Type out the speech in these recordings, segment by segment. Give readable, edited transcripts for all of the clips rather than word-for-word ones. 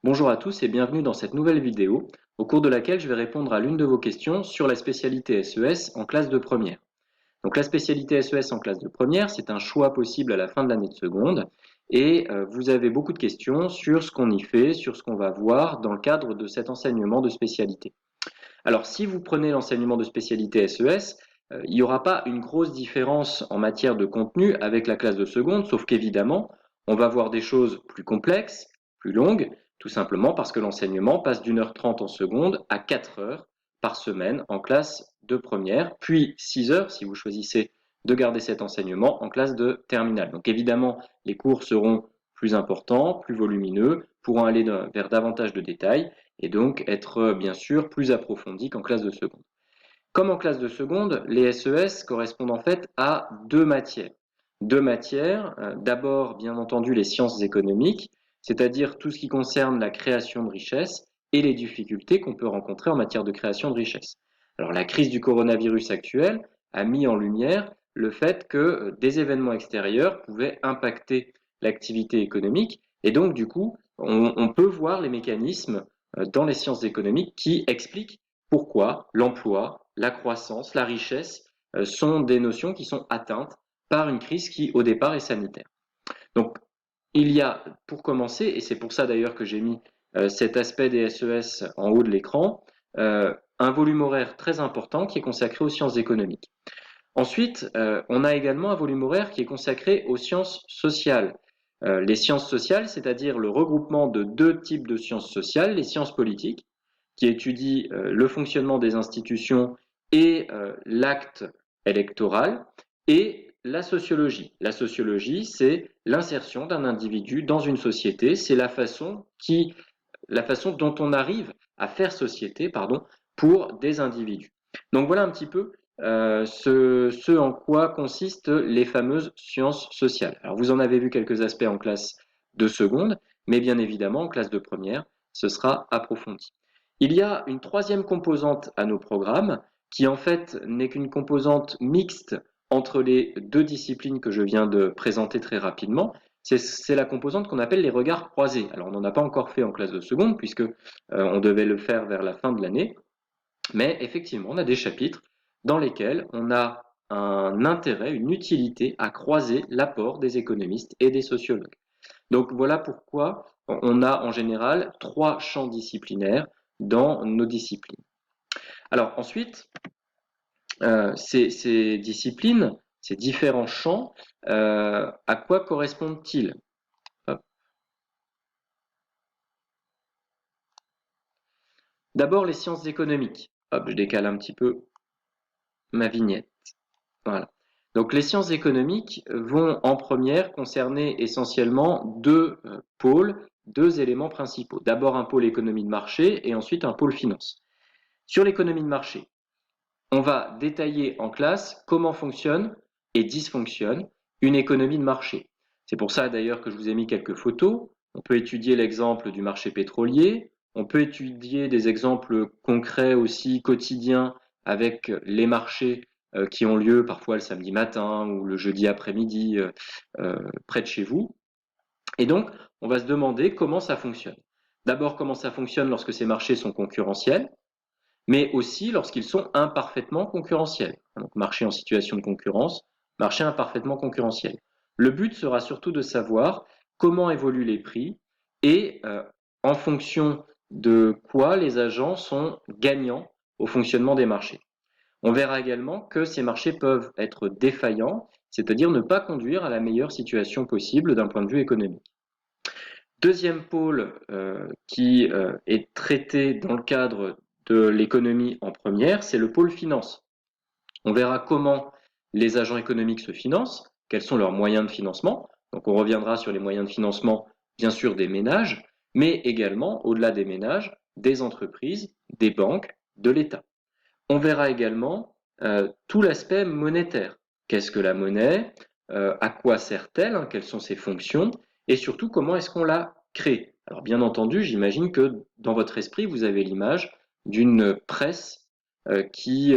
Bonjour à tous et bienvenue dans cette nouvelle vidéo, au cours de laquelle je vais répondre à l'une de vos questions sur la spécialité SES en classe de première. Donc la spécialité SES en classe de première, c'est un choix possible à la fin de l'année de seconde et vous avez beaucoup de questions sur ce qu'on y fait, sur ce qu'on va voir dans le cadre de cet enseignement de spécialité. Alors si vous prenez l'enseignement de spécialité SES, il n'y aura pas une grosse différence en matière de contenu avec la classe de seconde, sauf qu'évidemment, on va voir des choses plus complexes, plus longues, tout simplement parce que l'enseignement passe d'1h30 en seconde à 4 heures par semaine en classe de première, puis 6 heures si vous choisissez de garder cet enseignement en classe de terminale. Donc évidemment, les cours seront plus importants, plus volumineux, pourront aller vers davantage de détails et donc être bien sûr plus approfondis qu'en classe de seconde. Comme en classe de seconde, les SES correspondent en fait à deux matières. Deux matières, d'abord bien entendu les sciences économiques, c'est-à-dire tout ce qui concerne la création de richesse et les difficultés qu'on peut rencontrer en matière de création de richesse. Alors la crise du coronavirus actuelle a mis en lumière le fait que des événements extérieurs pouvaient impacter l'activité économique et donc du coup on peut voir les mécanismes dans les sciences économiques qui expliquent pourquoi l'emploi, la croissance, la richesse sont des notions qui sont atteintes par une crise qui, au départ, est sanitaire. Donc, il y a, pour commencer, et c'est pour ça d'ailleurs que j'ai mis cet aspect des SES en haut de l'écran, un volume horaire très important qui est consacré aux sciences économiques. Ensuite, on a également un volume horaire qui est consacré aux sciences sociales. Les sciences sociales, c'est-à-dire le regroupement de deux types de sciences sociales, les sciences politiques, qui étudie le fonctionnement des institutions et l'acte électoral, et la sociologie. La sociologie, c'est l'insertion d'un individu dans une société, c'est la façon dont on arrive à faire société, pour des individus. Donc voilà un petit peu ce en quoi consistent les fameuses sciences sociales. Alors vous en avez vu quelques aspects en classe de seconde, mais bien évidemment en classe de première, ce sera approfondi. Il y a une troisième composante à nos programmes qui en fait n'est qu'une composante mixte entre les deux disciplines que je viens de présenter très rapidement. C'est la composante qu'on appelle les regards croisés. Alors on n'en a pas encore fait en classe de seconde puisque on devait le faire vers la fin de l'année, mais effectivement on a des chapitres dans lesquels on a un intérêt, une utilité à croiser l'apport des économistes et des sociologues. Donc voilà pourquoi on a en général trois champs disciplinaires dans nos disciplines. Alors ensuite, ces disciplines, ces différents champs, à quoi correspondent-ils? D'abord les sciences économiques. Hop, je décale un petit peu ma vignette. Voilà. Donc les sciences économiques vont en première concerner essentiellement deux pôles, deux éléments principaux. D'abord un pôle économie de marché et ensuite un pôle finance. Sur l'économie de marché, on va détailler en classe comment fonctionne et dysfonctionne une économie de marché. C'est pour ça d'ailleurs que je vous ai mis quelques photos. On peut étudier l'exemple du marché pétrolier, on peut étudier des exemples concrets aussi quotidiens avec les marchés qui ont lieu parfois le samedi matin ou le jeudi après-midi près de chez vous. Et donc, on va se demander comment ça fonctionne. D'abord, comment ça fonctionne lorsque ces marchés sont concurrentiels, mais aussi lorsqu'ils sont imparfaitement concurrentiels. Donc, marché en situation de concurrence, marché imparfaitement concurrentiel. Le but sera surtout de savoir comment évoluent les prix et en fonction de quoi les agents sont gagnants au fonctionnement des marchés. On verra également que ces marchés peuvent être défaillants, c'est-à-dire ne pas conduire à la meilleure situation possible d'un point de vue économique. Deuxième pôle qui est traité dans le cadre de l'économie en première, c'est le pôle finance. On verra comment les agents économiques se financent, quels sont leurs moyens de financement. Donc on reviendra sur les moyens de financement, bien sûr, des ménages, mais également, au-delà des ménages, des entreprises, des banques, de l'État. On verra également tout l'aspect monétaire. Qu'est-ce que la monnaie? À quoi sert-elle? Quelles sont ses fonctions? Et surtout, comment est-ce qu'on la crée? Alors bien entendu, j'imagine que dans votre esprit, vous avez l'image d'une presse qui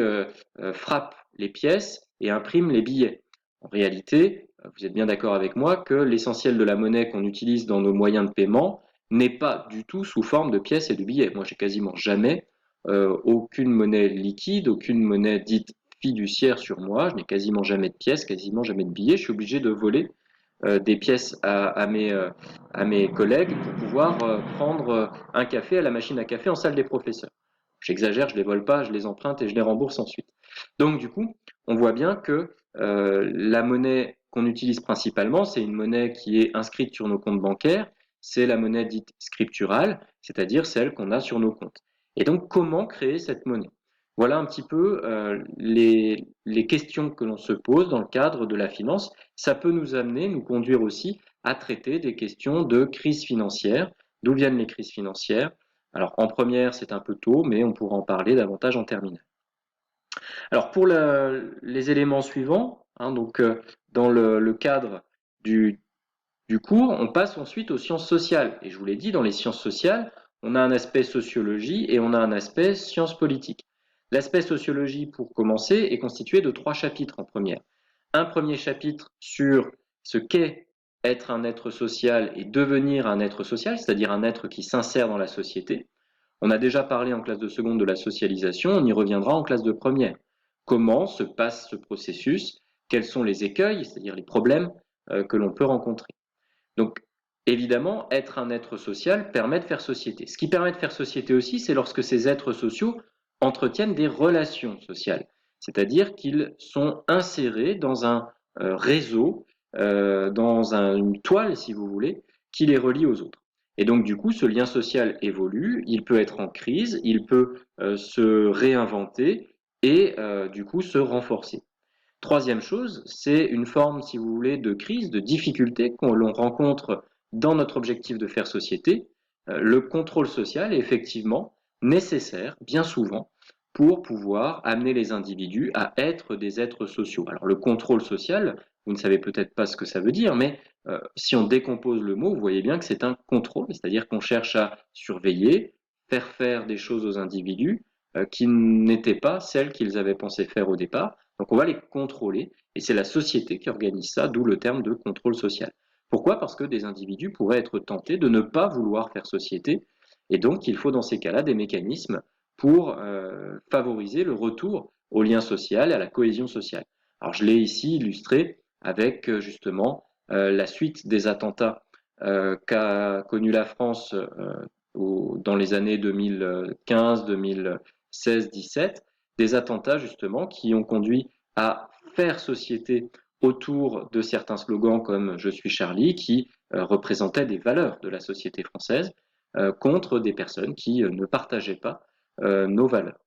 frappe les pièces et imprime les billets. En réalité, vous êtes bien d'accord avec moi que l'essentiel de la monnaie qu'on utilise dans nos moyens de paiement n'est pas du tout sous forme de pièces et de billets. Moi, j'ai quasiment jamais aucune monnaie liquide, aucune monnaie dite fiduciaire sur moi. Je n'ai quasiment jamais de pièces, quasiment jamais de billets. Je suis obligé de voler des pièces à mes collègues pour pouvoir prendre un café à la machine à café en salle des professeurs. J'exagère, je les vole pas, je les emprunte et je les rembourse ensuite. Donc du coup, on voit bien que la monnaie qu'on utilise principalement, c'est une monnaie qui est inscrite sur nos comptes bancaires, c'est la monnaie dite scripturale, c'est-à-dire celle qu'on a sur nos comptes. Et donc, comment créer cette monnaie? Voilà un petit peu les questions que l'on se pose dans le cadre de la finance. Ça peut nous amener, nous conduire aussi à traiter des questions de crise financière. D'où viennent les crises financières? Alors, en première, c'est un peu tôt, mais on pourra en parler davantage en terminale. Alors pour les éléments suivants, hein, donc dans le cadre du, du cours, on passe ensuite aux sciences sociales. Et je vous l'ai dit, dans les sciences sociales, on a un aspect sociologie et on a un aspect sciences politiques. L'aspect sociologie, pour commencer, est constitué de 3 chapitres en première. Un premier chapitre sur ce qu'est être un être social et devenir un être social, c'est-à-dire un être qui s'insère dans la société. On a déjà parlé en classe de seconde de la socialisation, on y reviendra en classe de première. Comment se passe ce processus? Quels sont les écueils, c'est-à-dire les problèmes que l'on peut rencontrer? Donc, évidemment, être un être social permet de faire société. Ce qui permet de faire société aussi, c'est lorsque ces êtres sociaux entretiennent des relations sociales, c'est-à-dire qu'ils sont insérés dans un réseau, une toile, si vous voulez, qui les relie aux autres. Et donc, du coup, ce lien social évolue, il peut être en crise, il peut se réinventer et du coup se renforcer. Troisième chose, c'est une forme, si vous voulez, de crise, de difficulté qu'on l'on rencontre dans notre objectif de faire société. Le contrôle social est effectivement nécessaire, bien souvent, pour pouvoir amener les individus à être des êtres sociaux. Alors le contrôle social, vous ne savez peut-être pas ce que ça veut dire, mais si on décompose le mot, vous voyez bien que c'est un contrôle, c'est-à-dire qu'on cherche à surveiller, faire des choses aux individus qui n'étaient pas celles qu'ils avaient pensé faire au départ. Donc on va les contrôler, et c'est la société qui organise ça, d'où le terme de contrôle social. Pourquoi? Parce que des individus pourraient être tentés de ne pas vouloir faire société, et donc il faut dans ces cas-là des mécanismes pour favoriser le retour au lien social et à la cohésion sociale. Alors je l'ai ici illustré avec justement la suite des attentats qu'a connu la France dans les années 2015, 2016, 17, des attentats justement qui ont conduit à faire société autour de certains slogans comme Je suis Charlie, qui représentaient des valeurs de la société française contre des personnes qui ne partageaient pas nos valeurs.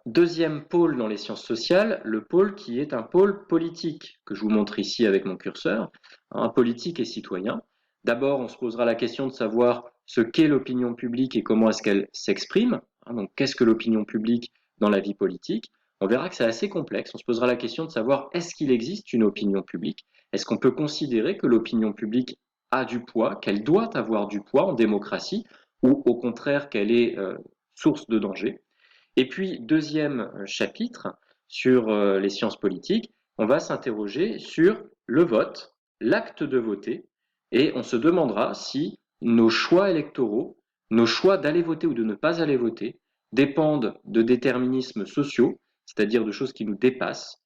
Deuxième pôle dans les sciences sociales, le pôle qui est un pôle politique, que je vous montre ici avec mon curseur, un politique et citoyen. D'abord, on se posera la question de savoir ce qu'est l'opinion publique et comment est-ce qu'elle s'exprime. Donc, qu'est-ce que l'opinion publique dans la vie politique? On verra que c'est assez complexe. On se posera la question de savoir est-ce qu'il existe une opinion publique? Est-ce qu'on peut considérer que l'opinion publique a du poids, qu'elle doit avoir du poids en démocratie, ou au contraire qu'elle est source de danger? Et puis, deuxième chapitre sur les sciences politiques, on va s'interroger sur le vote, l'acte de voter, et on se demandera si nos choix électoraux, nos choix d'aller voter ou de ne pas aller voter, dépendent de déterminismes sociaux, c'est-à-dire de choses qui nous dépassent,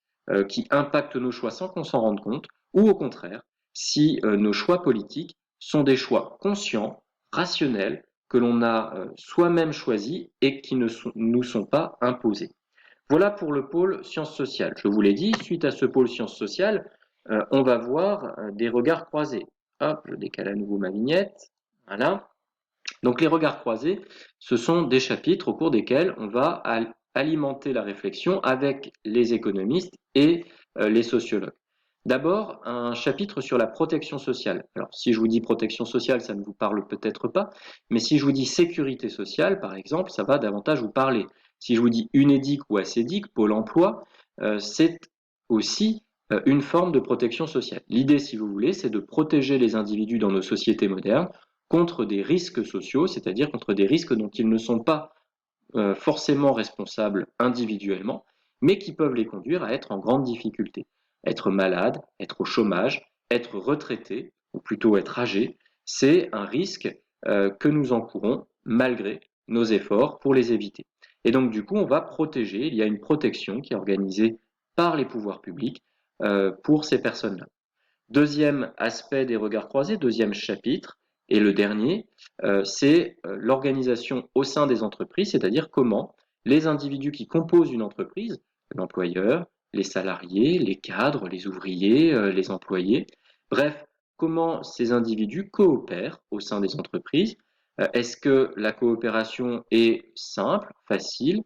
qui impactent nos choix sans qu'on s'en rende compte, ou au contraire, si nos choix politiques sont des choix conscients, rationnels, que l'on a soi-même choisis et qui ne nous sont pas imposés. Voilà pour le pôle sciences sociales. Je vous l'ai dit, suite à ce pôle sciences sociales, on va voir des regards croisés. Hop, je décale à nouveau ma vignette. Voilà. Donc les regards croisés, ce sont des chapitres au cours desquels on va alimenter la réflexion avec les économistes et les sociologues. D'abord, un chapitre sur la protection sociale. Alors, si je vous dis protection sociale, ça ne vous parle peut-être pas, mais si je vous dis sécurité sociale, par exemple, ça va davantage vous parler. Si je vous dis UNEDIC ou ACEDIC, Pôle emploi, c'est aussi une forme de protection sociale. L'idée, si vous voulez, c'est de protéger les individus dans nos sociétés modernes contre des risques sociaux, c'est-à-dire contre des risques dont ils ne sont pas forcément responsables individuellement, mais qui peuvent les conduire à être en grande difficulté. Être malade, être au chômage, être retraité, ou plutôt être âgé, c'est un risque que nous encourons malgré nos efforts pour les éviter. Et donc du coup, on va protéger, il y a une protection qui est organisée par les pouvoirs publics pour ces personnes-là. Deuxième aspect des regards croisés, deuxième chapitre, et le dernier, c'est l'organisation au sein des entreprises, c'est-à-dire comment les individus qui composent une entreprise, l'employeur, les salariés, les cadres, les ouvriers, les employés, bref, comment ces individus coopèrent au sein des entreprises. Est-ce que la coopération est simple, facile,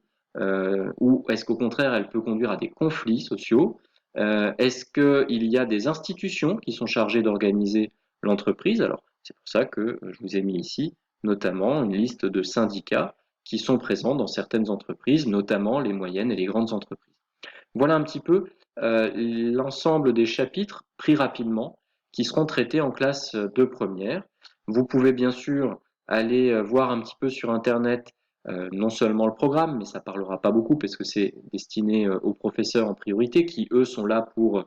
ou est-ce qu'au contraire elle peut conduire à des conflits sociaux? Est-ce qu'il y a des institutions qui sont chargées d'organiser l'entreprise? Alors, c'est pour ça que je vous ai mis ici notamment une liste de syndicats qui sont présents dans certaines entreprises, notamment les moyennes et les grandes entreprises. Voilà un petit peu l'ensemble des chapitres pris rapidement qui seront traités en classe de première. Vous pouvez bien sûr aller voir un petit peu sur Internet non seulement le programme, mais ça parlera pas beaucoup parce que c'est destiné aux professeurs en priorité qui, eux, sont là pour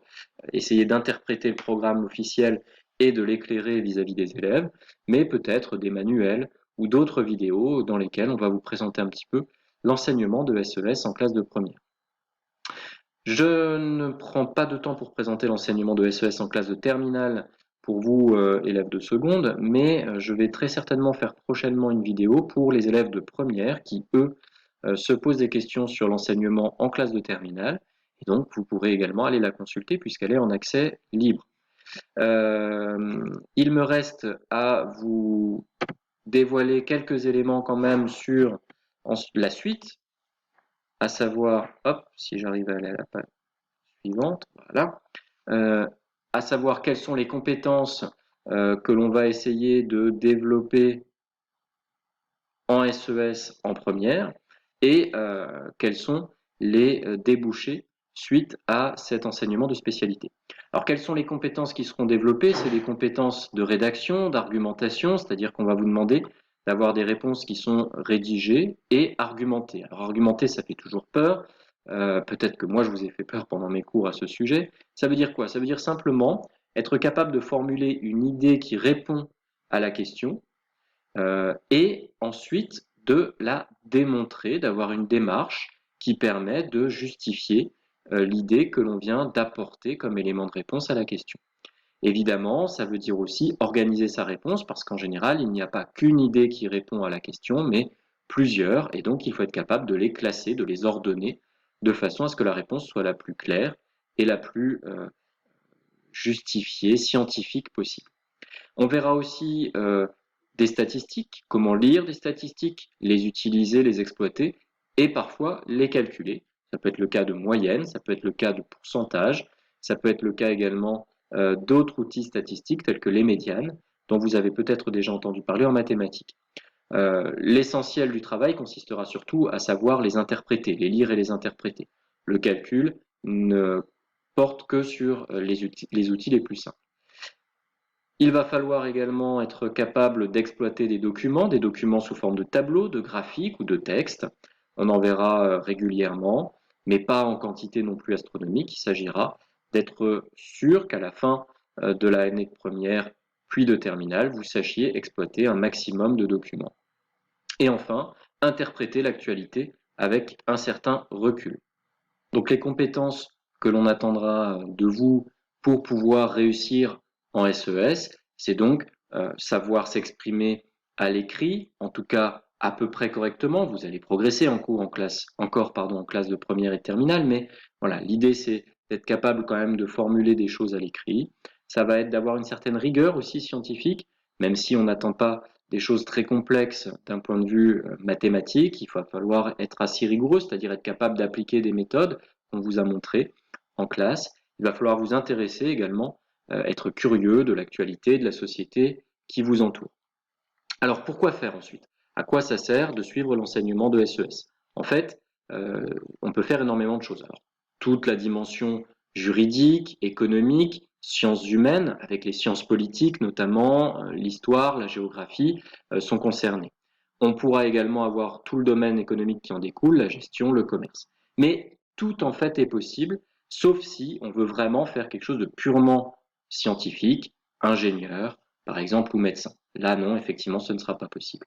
essayer d'interpréter le programme officiel et de l'éclairer vis-à-vis des élèves, mais peut-être des manuels ou d'autres vidéos dans lesquelles on va vous présenter un petit peu l'enseignement de SES en classe de première. Je ne prends pas de temps pour présenter l'enseignement de SES en classe de terminale pour vous, élèves de seconde, mais je vais très certainement faire prochainement une vidéo pour les élèves de première qui, eux, se posent des questions sur l'enseignement en classe de terminale. Et donc, vous pourrez également aller la consulter puisqu'elle est en accès libre. Il me reste à vous dévoiler quelques éléments quand même sur la suite, à savoir, hop, si j'arrive à aller à la page suivante, voilà, à savoir quelles sont les compétences que l'on va essayer de développer en SES en première et quels sont les débouchés suite à cet enseignement de spécialité. Alors quelles sont les compétences qui seront développées? C'est des compétences de rédaction, d'argumentation, c'est-à-dire qu'on va vous demander d'avoir des réponses qui sont rédigées et argumentées. Alors argumenter, ça fait toujours peur. Peut-être que moi je vous ai fait peur pendant mes cours à ce sujet. Ça veut dire quoi? Ça veut dire simplement être capable de formuler une idée qui répond à la question et ensuite de la démontrer, d'avoir une démarche qui permet de justifier l'idée que l'on vient d'apporter comme élément de réponse à la question. Évidemment, ça veut dire aussi organiser sa réponse parce qu'en général, il n'y a pas qu'une idée qui répond à la question, mais plusieurs, et donc il faut être capable de les classer, de les ordonner, de façon à ce que la réponse soit la plus claire et la plus justifiée, scientifique possible. On verra aussi des statistiques, comment lire des statistiques, les utiliser, les exploiter, et parfois les calculer. Ça peut être le cas de moyenne, ça peut être le cas de pourcentage, ça peut être le cas également d'autres outils statistiques tels que les médianes, dont vous avez peut-être déjà entendu parler en mathématiques. L'essentiel du travail consistera surtout à savoir les interpréter, les lire et les interpréter. Le calcul ne porte que sur les outils les plus simples. Il va falloir également être capable d'exploiter des documents sous forme de tableaux, de graphiques ou de textes. On en verra régulièrement, mais pas en quantité non plus astronomique. Il s'agira d'être sûr qu'à la fin de l'année de première puis de terminale, vous sachiez exploiter un maximum de documents. Et enfin, interpréter l'actualité avec un certain recul. Donc les compétences que l'on attendra de vous pour pouvoir réussir en SES, c'est donc savoir s'exprimer à l'écrit, en tout cas à peu près correctement. Vous allez progresser en classe de première et de terminale, mais voilà, l'idée c'est d'être capable quand même de formuler des choses à l'écrit. Ça va être d'avoir une certaine rigueur aussi scientifique, même si on n'attend pas des choses très complexes d'un point de vue mathématique. Il va falloir être assez rigoureux, c'est-à-dire être capable d'appliquer des méthodes qu'on vous a montrées en classe. Il va falloir vous intéresser également, être curieux de l'actualité, de la société qui vous entoure. Alors pourquoi faire ensuite? À quoi ça sert de suivre l'enseignement de SES? En fait, on peut faire énormément de choses. Alors, toute la dimension juridique, économique, sciences humaines, avec les sciences politiques notamment, l'histoire, la géographie, sont concernées. On pourra également avoir tout le domaine économique qui en découle, la gestion, le commerce. Mais tout en fait est possible, sauf si on veut vraiment faire quelque chose de purement scientifique, ingénieur, par exemple, ou médecin. Là, non, effectivement, ce ne sera pas possible.